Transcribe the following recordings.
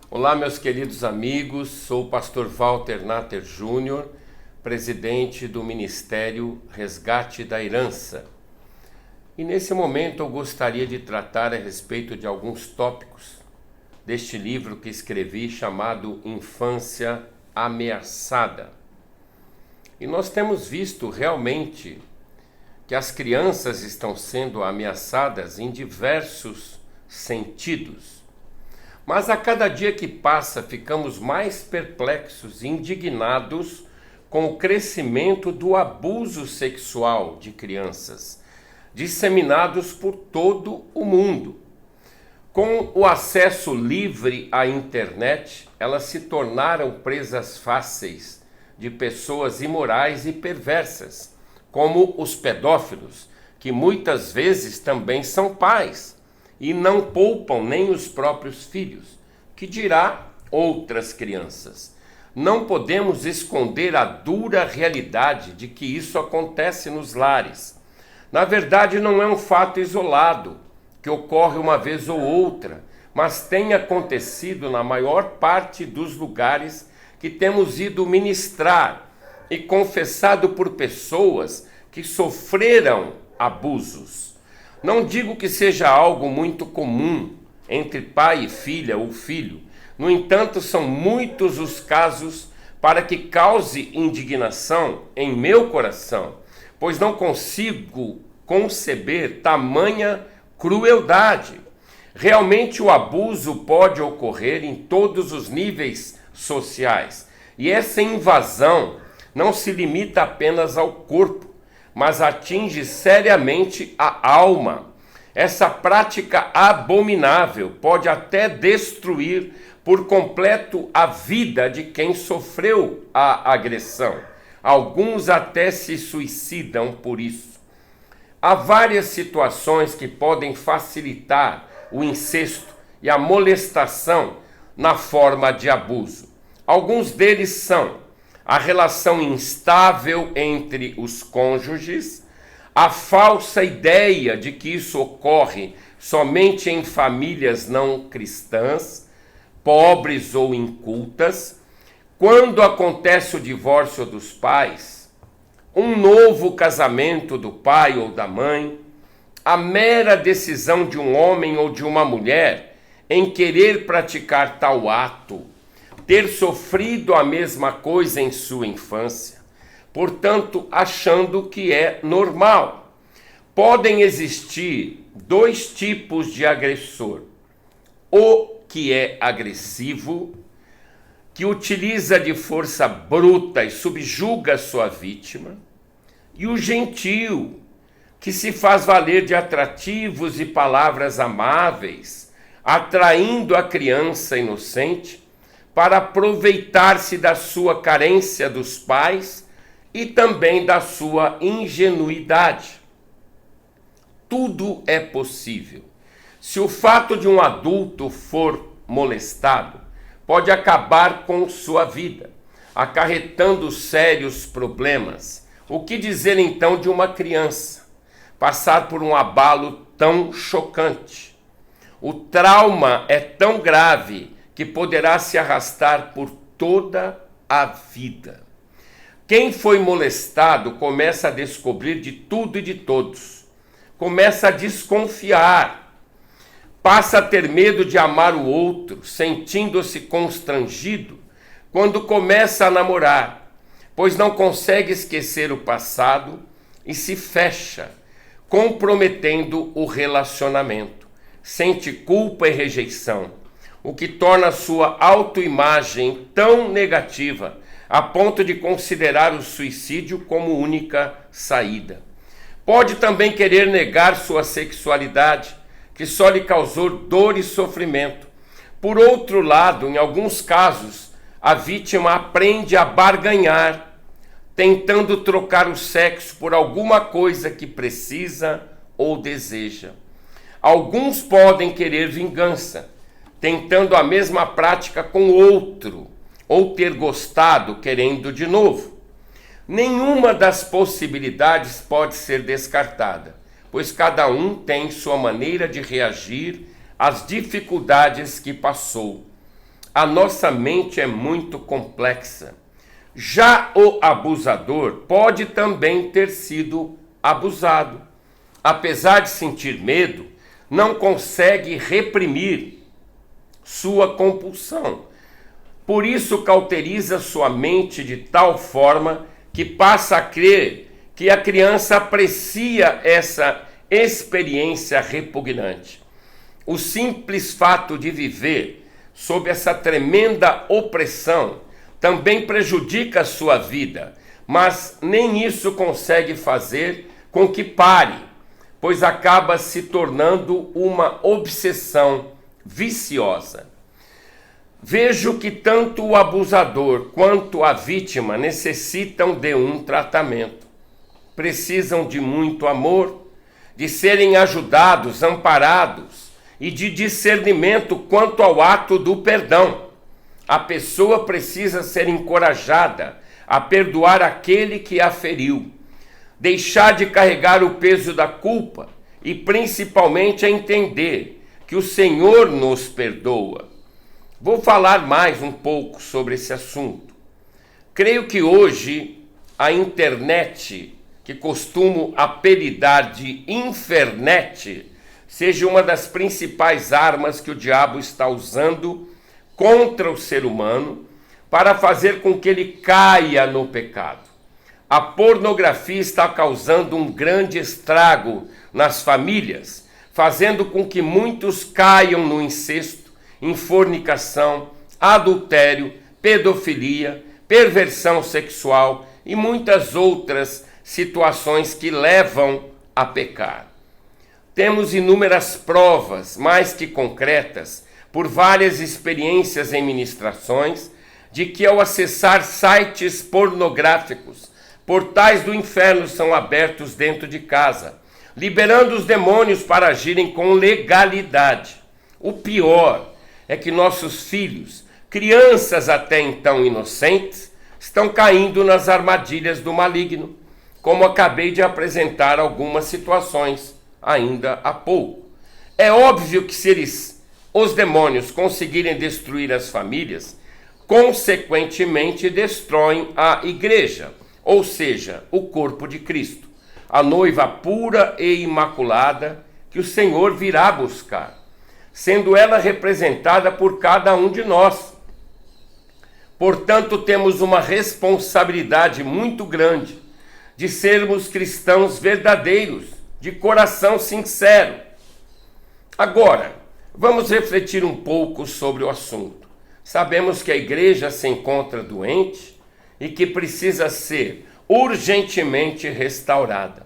Olá, meus queridos amigos, sou o pastor Walter Natter Júnior, presidente do Ministério Resgate da Herança. E nesse momento eu gostaria de tratar a respeito de alguns tópicos deste livro que escrevi chamado Infância Ameaçada. E nós temos visto realmente que as crianças estão sendo ameaçadas em diversos sentidos. Mas a cada dia que passa, ficamos mais perplexos e indignados com o crescimento do abuso sexual de crianças, disseminados por todo o mundo. Com o acesso livre à internet, elas se tornaram presas fáceis de pessoas imorais e perversas, como os pedófilos, que muitas vezes também são pais e não poupam nem os próprios filhos, que dirá outras crianças. Não podemos esconder a dura realidade de que isso acontece nos lares. Na verdade, não é um fato isolado, que ocorre uma vez ou outra, mas tem acontecido na maior parte dos lugares que temos ido ministrar e confessado por pessoas que sofreram abusos. Não digo que seja algo muito comum entre pai e filha ou filho. No entanto, são muitos os casos para que cause indignação em meu coração, pois não consigo conceber tamanha crueldade. Realmente o abuso pode ocorrer em todos os níveis sociais, e essa invasão não se limita apenas ao corpo, mas atinge seriamente a alma. Essa prática abominável pode até destruir por completo a vida de quem sofreu a agressão. Alguns até se suicidam por isso. Há várias situações que podem facilitar o incesto e a molestação na forma de abuso. Alguns deles são a relação instável entre os cônjuges, a falsa ideia de que isso ocorre somente em famílias não cristãs, pobres ou incultas, quando acontece o divórcio dos pais, um novo casamento do pai ou da mãe, a mera decisão de um homem ou de uma mulher em querer praticar tal ato, ter sofrido a mesma coisa em sua infância, portanto, achando que é normal. Podem existir dois tipos de agressor: o que é agressivo, que utiliza de força bruta e subjuga sua vítima, e o gentil, que se faz valer de atrativos e palavras amáveis, atraindo a criança inocente para aproveitar-se da sua carência dos pais e também da sua ingenuidade. Tudo é possível. Se o fato de um adulto for molestado, pode acabar com sua vida, acarretando sérios problemas. O que dizer então de uma criança passar por um abalo tão chocante? O trauma é tão grave que poderá se arrastar por toda a vida. Quem foi molestado começa a descobrir de tudo e de todos, começa a desconfiar, passa a ter medo de amar o outro, sentindo-se constrangido quando começa a namorar, pois não consegue esquecer o passado e se fecha, comprometendo o relacionamento. Sente culpa e rejeição, o que torna sua autoimagem tão negativa a ponto de considerar o suicídio como única saída. Pode também querer negar sua sexualidade, que só lhe causou dor e sofrimento. Por outro lado, em alguns casos, a vítima aprende a barganhar, tentando trocar o sexo por alguma coisa que precisa ou deseja. Alguns podem querer vingança, tentando a mesma prática com outro, ou ter gostado querendo de novo. Nenhuma das possibilidades pode ser descartada, pois cada um tem sua maneira de reagir às dificuldades que passou. a nossa mente é muito complexa. Já o abusador pode também ter sido abusado. Apesar de sentir medo, não consegue reprimir sua compulsão. Por isso cauteriza sua mente de tal forma que passa a crer que a criança aprecia essa experiência repugnante. O simples fato de viver sob essa tremenda opressão também prejudica a sua vida, mas nem isso consegue fazer com que pare, pois acaba se tornando uma obsessão viciosa. Vejo que tanto o abusador quanto a vítima necessitam de um tratamento. Precisam de muito amor, de serem ajudados, amparados e de discernimento quanto ao ato do perdão. A pessoa precisa ser encorajada a perdoar aquele que a feriu, deixar de carregar o peso da culpa e principalmente a entender que o Senhor nos perdoa. Vou falar mais um pouco sobre esse assunto. Creio que hoje a internet, que costumo apelidar de infernet, seja uma das principais armas que o diabo está usando contra o ser humano para fazer com que ele caia no pecado. A pornografia está causando um grande estrago nas famílias, fazendo com que muitos caiam no incesto, em fornicação, adultério, pedofilia, perversão sexual e muitas outras situações que levam a pecar. Temos inúmeras provas, mais que concretas, por várias experiências em ministrações, de que ao acessar sites pornográficos, portais do inferno são abertos dentro de casa, liberando os demônios para agirem com legalidade. O pior é que nossos filhos, crianças até então inocentes, estão caindo nas armadilhas do maligno, como acabei de apresentar algumas situações ainda há pouco. É óbvio que se os demônios conseguirem destruir as famílias, consequentemente destroem a igreja, ou seja, o corpo de Cristo, a noiva pura e imaculada que o Senhor virá buscar, sendo ela representada por cada um de nós. Portanto, temos uma responsabilidade muito grande de sermos cristãos verdadeiros, de coração sincero. Agora, vamos refletir um pouco sobre o assunto. Sabemos que a igreja se encontra doente e que precisa ser urgentemente restaurada.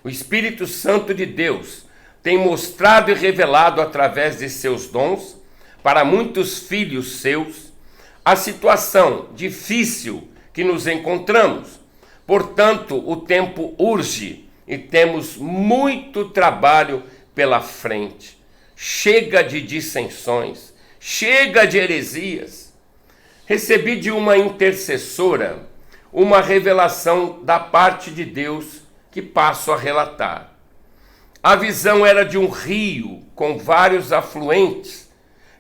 O Espírito Santo de Deus tem mostrado e revelado através de seus dons para muitos filhos seus a situação difícil que nos encontramos. Portanto, o tempo urge e temos muito trabalho pela frente. Chega de dissensões, chega de heresias. Recebi de uma intercessora uma revelação da parte de Deus que passo a relatar. A visão era de um rio com vários afluentes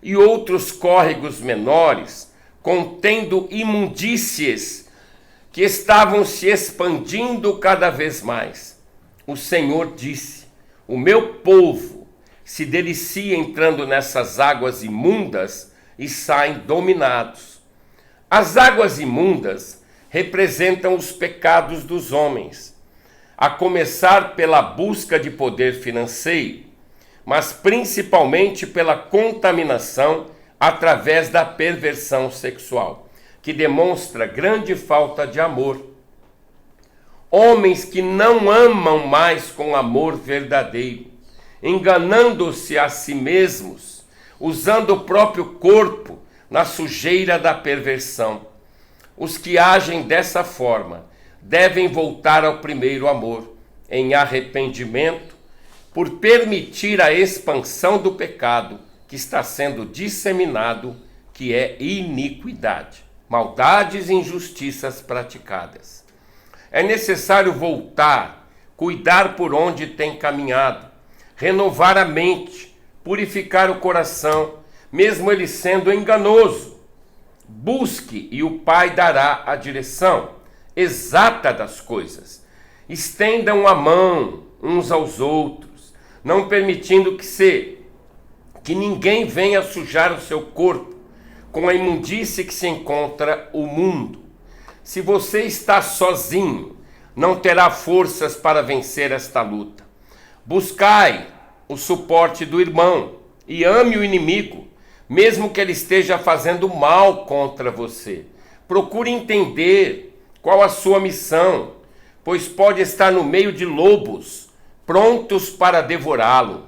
e outros córregos menores, contendo imundícies que estavam se expandindo cada vez mais. O Senhor disse: o meu povo se delicia entrando nessas águas imundas e saem dominados. As águas imundas representam os pecados dos homens, a começar pela busca de poder financeiro, mas principalmente pela contaminação através da perversão sexual, que demonstra grande falta de amor. Homens que não amam mais com amor verdadeiro, enganando-se a si mesmos, usando o próprio corpo na sujeira da perversão. Os que agem dessa forma devem voltar ao primeiro amor, em arrependimento, por permitir a expansão do pecado que está sendo disseminado, que é iniquidade, maldades e injustiças praticadas. É necessário voltar, cuidar por onde tem caminhado, renovar a mente, purificar o coração, mesmo ele sendo enganoso, Busque e o Pai dará a direção exata das coisas. Estendam a mão uns aos outros, não permitindo que ninguém venha sujar o seu corpo com a imundície que se encontra o mundo. Se você está sozinho, não terá forças para vencer esta luta. Buscai o suporte do irmão e ame o inimigo, mesmo que ele esteja fazendo mal contra você. Procure entender qual a sua missão, pois pode estar no meio de lobos, prontos para devorá-lo.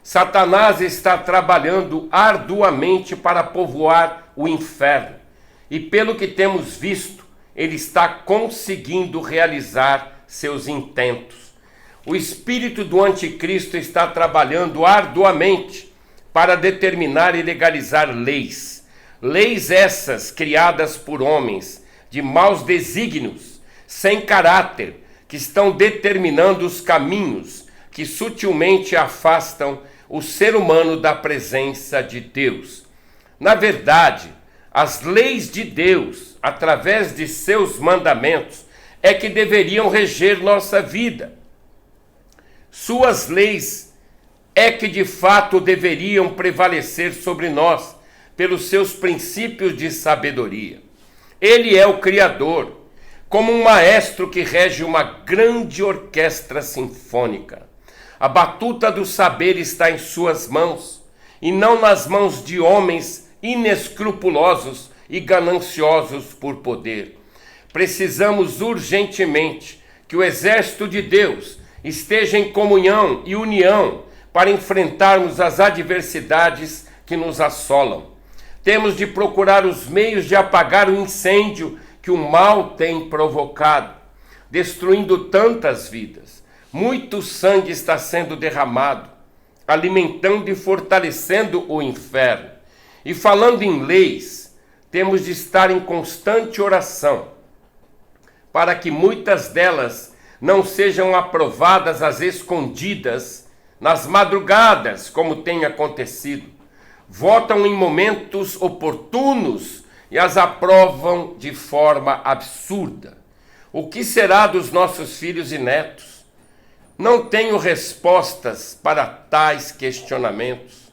Satanás está trabalhando arduamente para povoar o inferno, e pelo que temos visto, ele está conseguindo realizar seus intentos. O espírito do anticristo está trabalhando arduamente para determinar e legalizar leis. Leis essas criadas por homens de maus desígnios, sem caráter, que estão determinando os caminhos que sutilmente afastam o ser humano da presença de Deus. Na verdade, as leis de Deus, através de seus mandamentos, é que deveriam reger nossa vida. Suas leis é que de fato deveriam prevalecer sobre nós, pelos seus princípios de sabedoria. Ele é o Criador, como um maestro que rege uma grande orquestra sinfônica. A batuta do saber está em suas mãos, e não nas mãos de homens inescrupulosos e gananciosos por poder. Precisamos urgentemente que o exército de Deus esteja em comunhão e união para enfrentarmos as adversidades que nos assolam. Temos de procurar os meios de apagar o incêndio que o mal tem provocado, destruindo tantas vidas. Muito sangue está sendo derramado, alimentando e fortalecendo o inferno. E falando em leis, temos de estar em constante oração, para que muitas delas não sejam aprovadas às escondidas, nas madrugadas, como tem acontecido. Votam em momentos oportunos e as aprovam de forma absurda. O que será dos nossos filhos e netos? Não tenho respostas para tais questionamentos.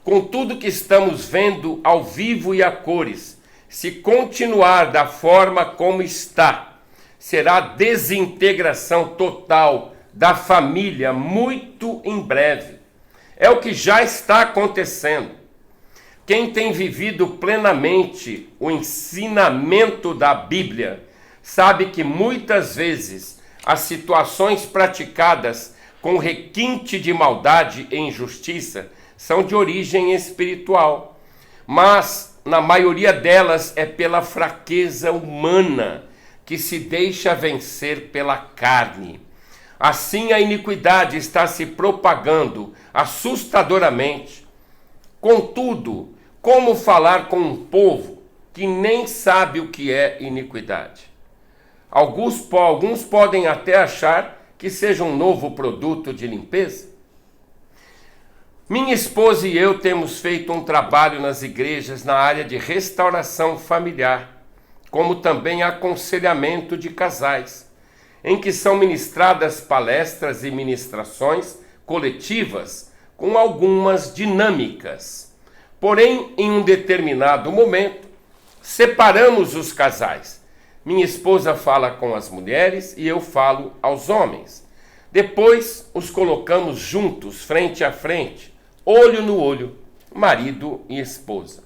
Com tudo que estamos vendo ao vivo e a cores, se continuar da forma como está, será desintegração total da família muito em breve. É o que já está acontecendo. Quem tem vivido plenamente o ensinamento da Bíblia sabe que muitas vezes as situações praticadas com requinte de maldade e injustiça são de origem espiritual, mas na maioria delas é pela fraqueza humana que se deixa vencer pela carne. Assim a iniquidade está se propagando assustadoramente. Contudo, como falar com um povo que nem sabe o que é iniquidade? Alguns podem até achar que seja um novo produto de limpeza. Minha esposa e eu temos feito um trabalho nas igrejas na área de restauração familiar, como também aconselhamento de casais, em que são ministradas palestras e ministrações coletivas com algumas dinâmicas. Porém, em um determinado momento, separamos os casais. Minha esposa fala com as mulheres e eu falo aos homens. Depois, os colocamos juntos, frente a frente, olho no olho, marido e esposa.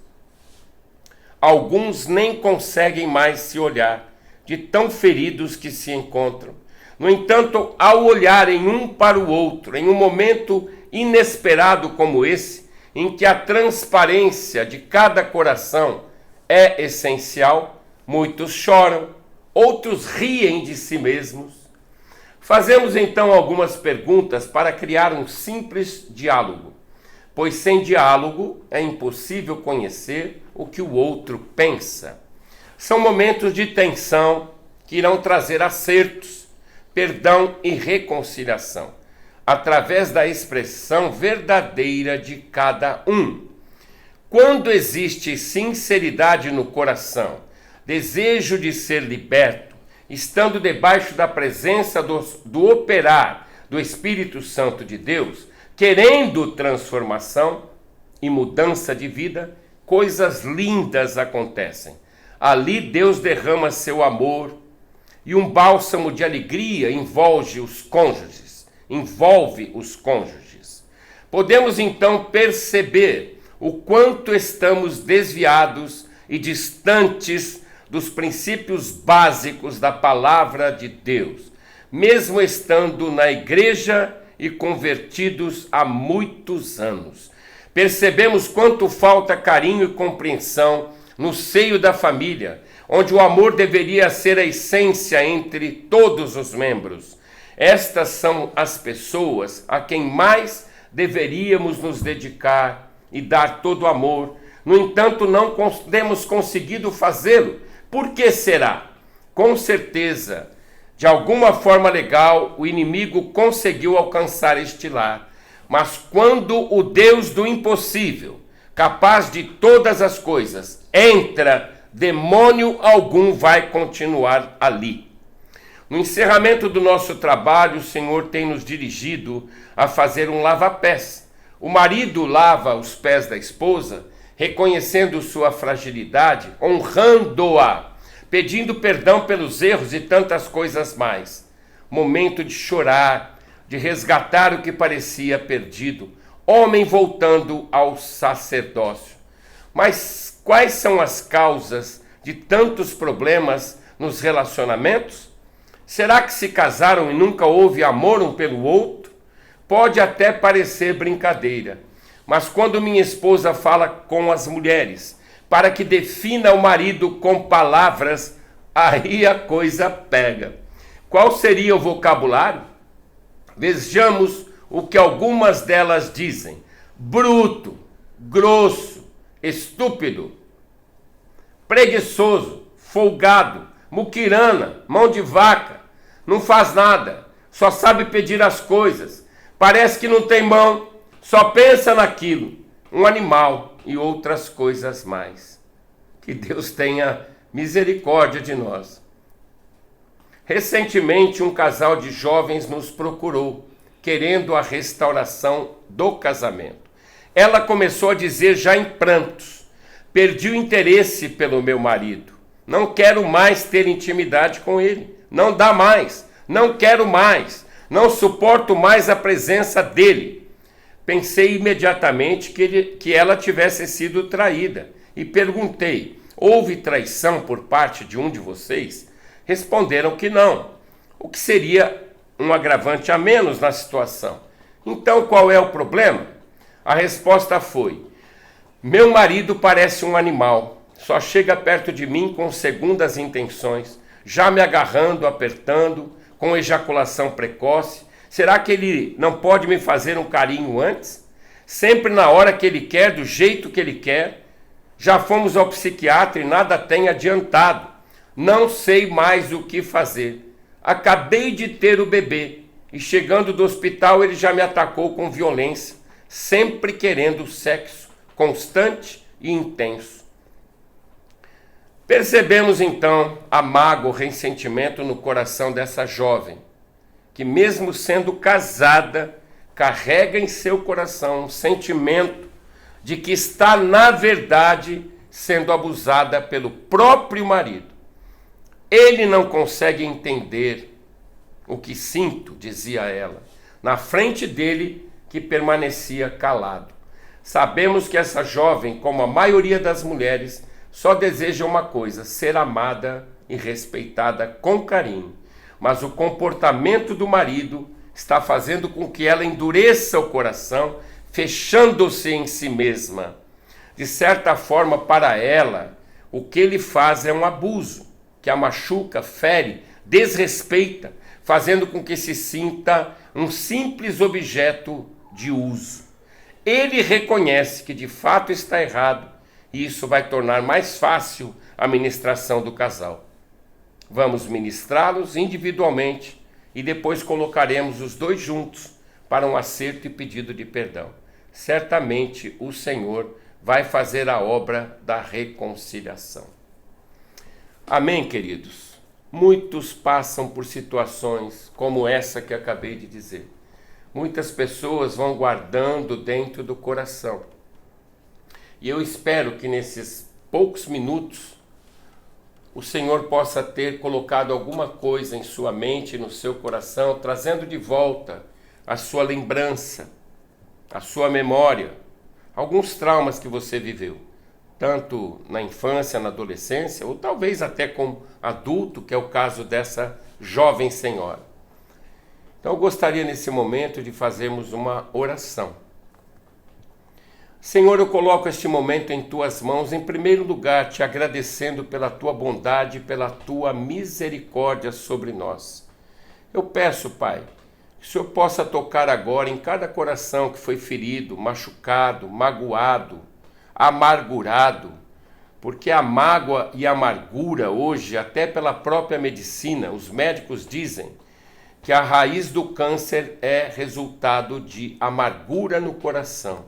Alguns nem conseguem mais se olhar, de tão feridos que se encontram. No entanto, ao olharem um para o outro, em um momento inesperado como esse, em que a transparência de cada coração é essencial, muitos choram, outros riem de si mesmos. Fazemos então algumas perguntas para criar um simples diálogo, pois sem diálogo é impossível conhecer o que o outro pensa. São momentos de tensão que irão trazer acertos, perdão e reconciliação, através da expressão verdadeira de cada um. Quando existe sinceridade no coração, desejo de ser liberto, estando debaixo da presença do operar do Espírito Santo de Deus, querendo transformação e mudança de vida, coisas lindas acontecem. Ali Deus derrama seu amor e um bálsamo de alegria envolve os cônjuges. Podemos então perceber o quanto estamos desviados e distantes dos princípios básicos da palavra de Deus, mesmo estando na igreja e convertidos há muitos anos. Percebemos quanto falta carinho e compreensão no seio da família, onde o amor deveria ser a essência entre todos os membros. Estas são as pessoas a quem mais deveríamos nos dedicar e dar todo o amor. No entanto, não temos conseguido fazê-lo. Por que será? Com certeza, de alguma forma legal, o inimigo conseguiu alcançar este lar. Mas quando o Deus do impossível, capaz de todas as coisas, entra, demônio algum vai continuar ali. No encerramento do nosso trabalho, o Senhor tem nos dirigido a fazer um lava-pés. O marido lava os pés da esposa, reconhecendo sua fragilidade, honrando-a, pedindo perdão pelos erros e tantas coisas mais. Momento de chorar, de resgatar o que parecia perdido, homem voltando ao sacerdócio. Mas quais são as causas de tantos problemas nos relacionamentos? Será que se casaram e nunca houve amor um pelo outro? Pode até parecer brincadeira, mas quando minha esposa fala com as mulheres para que defina o marido com palavras, aí a coisa pega. Qual seria o vocabulário? Vejamos o que algumas delas dizem: bruto, grosso, estúpido, preguiçoso, folgado, muquirana, mão de vaca, não faz nada, só sabe pedir as coisas, parece que não tem mão, só pensa naquilo, um animal e outras coisas mais. Que Deus tenha misericórdia de nós. Recentemente, um casal de jovens nos procurou, querendo a restauração do casamento. Ela começou a dizer já em prantos: perdi o interesse pelo meu marido, não quero mais ter intimidade com ele, não dá mais, não quero mais, não suporto mais a presença dele. Pensei imediatamente que ela tivesse sido traída e perguntei: houve traição por parte de um de vocês? Responderam que não, o que seria um agravante a menos na situação. Então qual é o problema? A resposta foi: meu marido parece um animal, só chega perto de mim com segundas intenções, já me agarrando, apertando, com ejaculação precoce. Será que ele não pode me fazer um carinho antes? Sempre na hora que ele quer, do jeito que ele quer. Já fomos ao psiquiatra e nada tem adiantado. Não sei mais o que fazer. Acabei de ter o bebê e chegando do hospital ele já me atacou com violência, sempre querendo sexo constante e intenso. Percebemos então a mágoa, o ressentimento no coração dessa jovem, que mesmo sendo casada, carrega em seu coração um sentimento de que está, na verdade, sendo abusada pelo próprio marido. Ele não consegue entender o que sinto, dizia ela, na frente dele, que permanecia calado. Sabemos que essa jovem, como a maioria das mulheres, só deseja uma coisa: ser amada e respeitada com carinho. Mas o comportamento do marido está fazendo com que ela endureça o coração, fechando-se em si mesma. De certa forma, para ela, o que ele faz é um abuso, que a machuca, fere, desrespeita, fazendo com que se sinta um simples objeto de uso. Ele reconhece que de fato está errado, e isso vai tornar mais fácil a ministração do casal. Vamos ministrá-los individualmente e depois colocaremos os dois juntos para um acerto e pedido de perdão. Certamente o Senhor vai fazer a obra da reconciliação. Amém, queridos? Muitos passam por situações como essa que acabei de dizer. Muitas pessoas vão guardando dentro do coração. E eu espero que nesses poucos minutos o Senhor possa ter colocado alguma coisa em sua mente, no seu coração, trazendo de volta a sua lembrança, a sua memória, alguns traumas que você viveu, tanto na infância, na adolescência, ou talvez até como adulto, que é o caso dessa jovem senhora. Então eu gostaria nesse momento de fazermos uma oração. Senhor, eu coloco este momento em Tuas mãos, em primeiro lugar, te agradecendo pela Tua bondade e pela Tua misericórdia sobre nós. Eu peço, Pai, que o Senhor possa tocar agora em cada coração que foi ferido, machucado, magoado, amargurado, porque a mágoa e a amargura hoje, até pela própria medicina, os médicos dizem que a raiz do câncer é resultado de amargura no coração.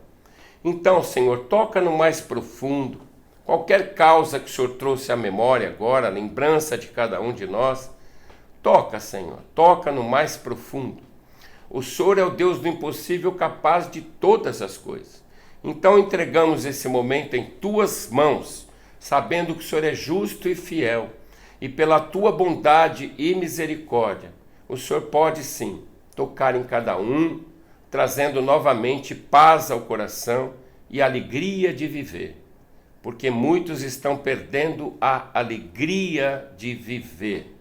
Então, Senhor, toca no mais profundo, qualquer causa que o Senhor trouxe à memória agora, a lembrança de cada um de nós, toca, Senhor, toca no mais profundo. O Senhor é o Deus do impossível, capaz de todas as coisas. Então entregamos esse momento em Tuas mãos, sabendo que o Senhor é justo e fiel, e pela Tua bondade e misericórdia, o Senhor pode sim tocar em cada um, trazendo novamente paz ao coração e alegria de viver, porque muitos estão perdendo a alegria de viver.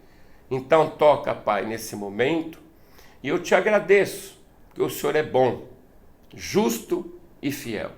Então toca, Pai, nesse momento, e eu te agradeço, que o Senhor é bom, justo e fiel.